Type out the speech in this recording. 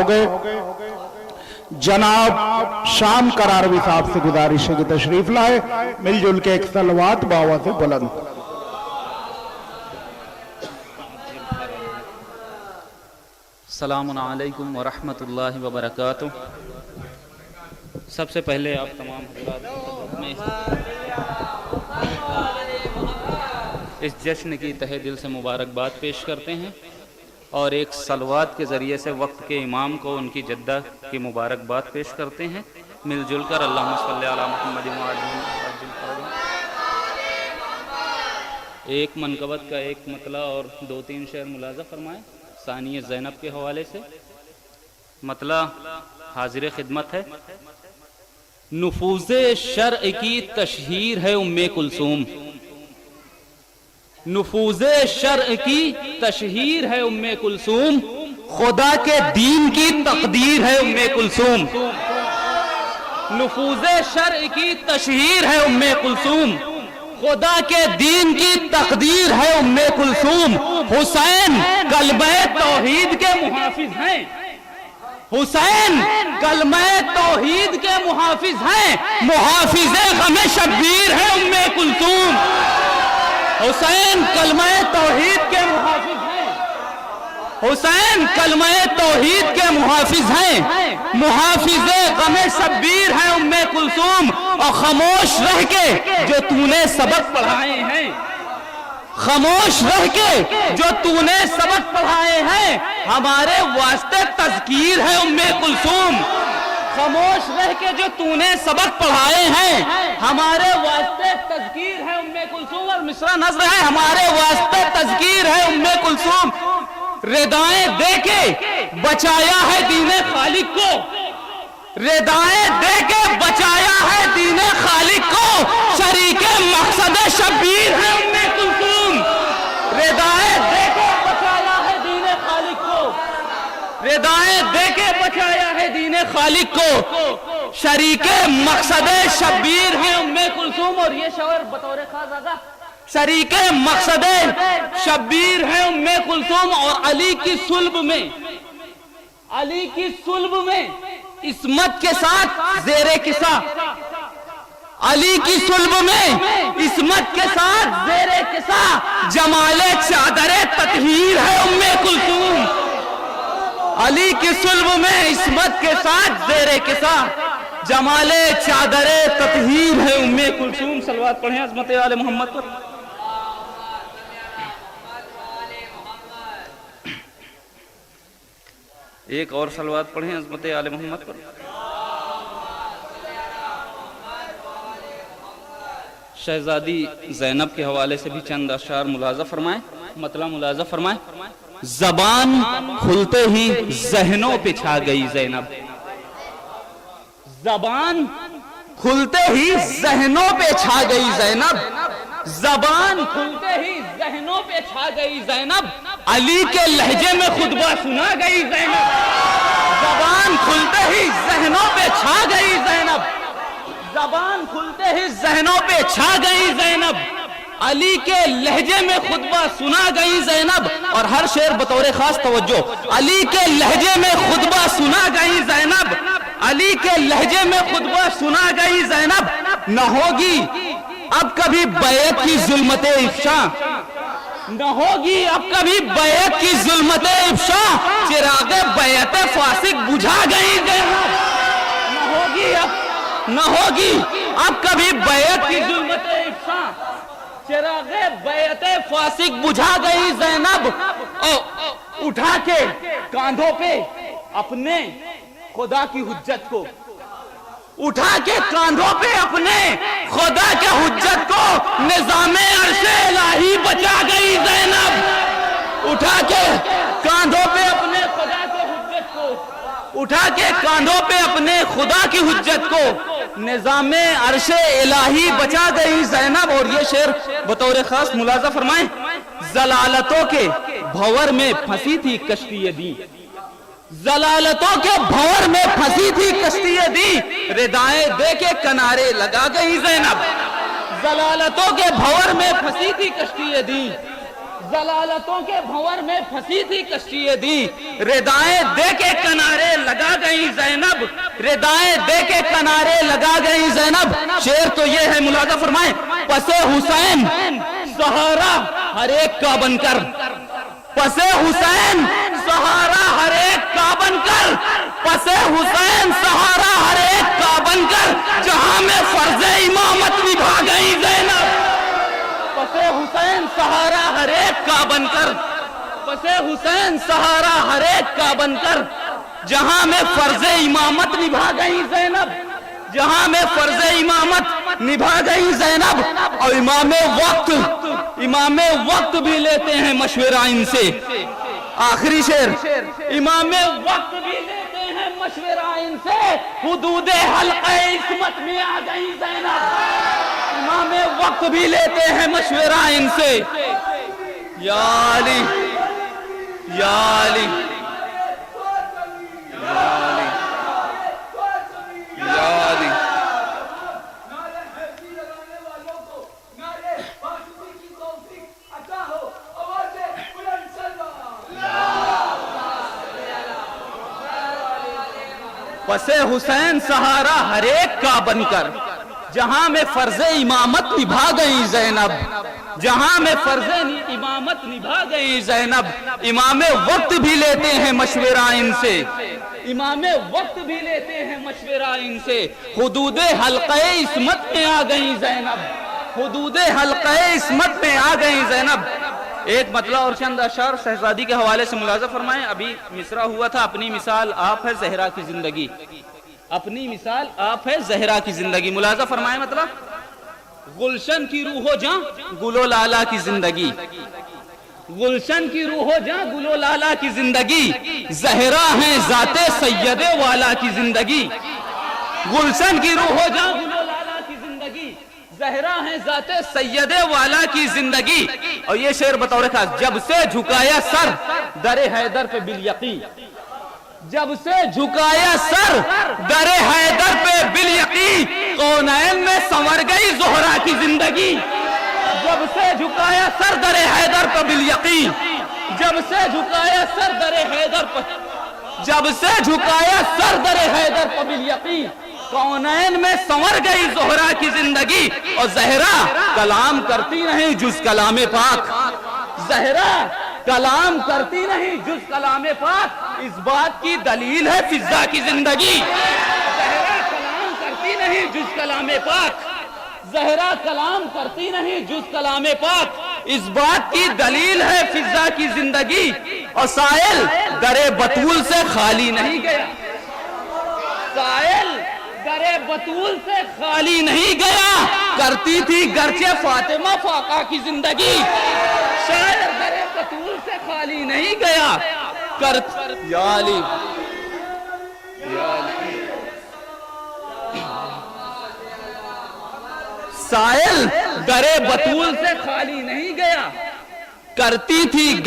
گے۔ جناب شام قراروی صاحب سے گزارش ہے کہ تشریف لائے، مل جل کے ایک صلوات بآواز بلند۔ السلام علیکم ورحمۃ اللہ وبرکاتہ۔ سب سے پہلے آپ تمام حضرات میں اس جشن کی تہہ دل سے مبارکباد پیش کرتے ہیں اور ایک صلوات کے ذریعے سے وقت کے امام کو ان کی جدہ کی مبارکباد پیش کرتے ہیں۔ مل جل کر اللہم صلی علی محمد وعلی محمد۔ ایک منقبت کا ایک مطلع اور 2-3 شعر ملاحظہ فرمائیں ثانی زینب کے حوالے سے۔ مطلع حاضر خدمت ہے۔ نفوذ شرع کی تشہیر ہے ام کلثوم، نفوذ شرع کی تشہیر ہے ام کلثوم، خدا کے دین کی تقدیر ہے ام کلثوم۔ نفوذ شرع کی تشہیر ہے ام کلثوم، خدا کے دین کی تقدیر ہے ام کلثوم۔ حسین کلمہ توحید کے محافظ ہیں، حسین کلمہ توحید کے محافظ ہیں، محافظ غم شبیر ہے ام کلثوم۔ حسین کلمہ توحید کے محافظ ہیں، حسین کلمہ توحید کے محافظ ہیں، محافظ غم شبیر ہے ام کلثوم۔ اور خاموش رہ کے جو تو نے سبق پڑھائے ہیں، خاموش رہ کے جو تو نے سبق پڑھائے ہیں، ہمارے واسطے تذکیر ہے ام کلثوم۔ خاموش رہ کے جو تو نے سبق پڑھائے ہیں، ہمارے واسطے تذکیر ہے ام کلثوم۔ اور مصرع نظر ہے، ہمارے واسطے تذکیر ہے ام کلثوم۔ ردائیں دے کے بچایا ہے دین خالق کو، ردائیں دے کے بچایا ہے دین خالق کو، شریک مقصد شبیر ہے ام کلثوم۔ ردائیں دے کے بچایا ہے دین خالق کو، ردائیں دے کے بچایا ہے دین خالق کو، شریک مقصد شبیر ہے ام کلثوم۔ اور یہ شعر بطور خاص آگا، شریک مقصد شبیر ہے ام کلثوم۔ اور علی کی صلب میں، علی کی صلب میں عصمت کے ساتھ زیر کسا، علی کی صلب میں عصمت کے ساتھ زیر کسا، جمال چادر تطہیر ہے ام کلثوم۔ علی کی صلب میں عصمت کے ساتھ زیر کسا، جمال چادر تطہیر ہے ام کلثوم۔ صلوات پڑھیں عظمت آل محمد پر۔ ایک اور صلوات پڑھیں عظمت آل محمد پر۔ شہزادی زینب کے حوالے سے بھی چند اشعار ملاحظہ فرمائیں، مطلع ملاحظہ فرمائیں۔ زبان کھلتے ہی ذہنوں پہ چھا گئی زینب، زبان کھلتے ہی ذہنوں پہ چھا گئی زینب، زبان کھلتے ہی ذہنوں پہ چھا گئی زینب، علی کے لہجے میں خطبہ سنا گئی زینب۔ زبان کھلتے ہی ذہنوں پہ چھا گئی زینب، زبان کھلتے ہی ذہنوں پہ چھا گئی زینب، علی کے لہجے میں خطبہ سنا گئی زینب۔ اور ہر شعر بطور خاص توجہ، علی کے لہجے میں خطبہ سنا گئی زینب، علی کے لہجے میں خطبہ سنا گئی زینب۔ نہ ہوگی اب کبھی بیعت کی ظلمت افشا، نہ ہوگی اب کبھی بیعت کی ظلمت افشا، چراغ بیعت فاسق بجھا گئی زینب۔ نہ ہوگی اب کبھی بیعت کی ظلمت افشا، چراغ بیعت فاسق بجھا گئی زینب۔ اٹھا کے کاندھوں پہ اپنے خدا کی حجت کو، اٹھا کے کاندھوں پہ اپنے خدا کے حجت کو، نظام عرش الہی بچا گئی زینب۔ اٹھا کے کاندھوں پہ اپنے خدا کی حجت کو، اٹھا کے کاندھوں پہ اپنے خدا کی حجت کو، نظام عرش الہی بچا گئی زینب۔ اور یہ شعر بطور خاص ملاحظہ فرمائیں۔ ضلالتوں کے بھور میں پھنسی تھی کشتی دی، ضلالتوں کے بھور میں پھنسی تھی کشتی دی، ردائیں دے کے کنارے لگا گئی زینب۔ ضلالتوں کے بھور میں پھنسی تھی کشتی دی، ضلالتوں کے بھور میں پھنسی تھی کشتی دی، ردائیں دے کے کنارے گئی زینب, ردائیں دے کے کنارے لگا گئی زینب. شعر تو یہ ہے, ملاحظہ فرمائیں, پس حسین سہارا ہر ایک کا بن کر, پس حسین سہارا ہر ایک کا بن کر, پس حسین سہارا ہر ایک کا بن کر, جہاں میں فرض امامت نبھا گئی زینب. پس حسین سہارا ہر ایک کا بن کر, پس حسین سہارا ہر ایک کا بن کر, جہاں میں فرض امامت نبھا گئی زینب, جہاں میں فرض امامت نبھا گئی زینب. اور امام وقت بھی لیتے ہیں مشورہ ان سے. آخری شعر, امام وقت بھی لیتے ہیں مشورہ ان سے, حدود حلقہ عصمت میں آ گئی زینب. امام وقت بھی لیتے ہیں مشورہ ان سے. یا علی یا علی یا علی یا علی. پس حسین سہارا ہر ایک کا بن کر, جہاں میں فرض امامت نبھا گئی زینب, جہاں میں فرض امامت نبھا گئی زینب. امام وقت بھی لیتے ہیں مشورہ ان سے, امام وقت بھی لیتے ہیں مشورہ ان سے, حدود حلقہ عصمت میں آ گئی زینب, حدود حلقہ عصمت میں آ گئی زینب. ایک مطلع اور چند اشعار شہزادی کے حوالے سے ملاحظہ فرمائیں. ابھی مصرع ہوا تھا, اپنی مثال آپ ہے زہرا کی زندگی, اپنی مثال آپ ہے زہرا کی زندگی. ملاحظہ فرمائیں مطلب, گلشن کی روح و جاں گل و لالا کی زندگی, گلشن کی روح و جاں گل و لالا کی زندگی, زہرا ہیں ذات سید والا کی زندگی. گلشن کی روح و جاں گل و لالا کی زندگی, زہرا ہیں ذات سید والا کی زندگی. اور یہ شعر بطور خاص, جب سے جھکایا سر در حیدر پہ بالیقین, جب سے جھکایا سر در حیدر پہ بالیقین, کونین میں سنور گئی زہرا کی زندگی. جب سے جھکایا سر در حیدر پہ بالیقین, جب سے جھکایا سر در حیدر پہ, جب سے جھکایا سر در حیدر پہ بالیقین, کونین میں سنور گئی زہرا کی زندگی. اور زہرا کلام کرتی نہیں جز کلام پاک, زہرا کلام کرتی نہیں جز کلام پاک, اس بات کی دلیل ہے فضا کی زندگی. زہرا کلام کرتی نہیں جز کلام پاک, زہرا کلام کرتی نہیں جز کلام پاک, اس بات کی دلیل ہے فضا کی زندگی. اور سائل در بطول سے خالی نہیں گیا, سائل در بطول سے خالی نہیں گیا, کرتی تھی گرچہ فاطمہ فاقہ کی زندگی. شاعر در بطول سے خالی نہیں گیا, یا علی یا علی. سائل در بطول سے خالی نہیں گیا, کرتی تھی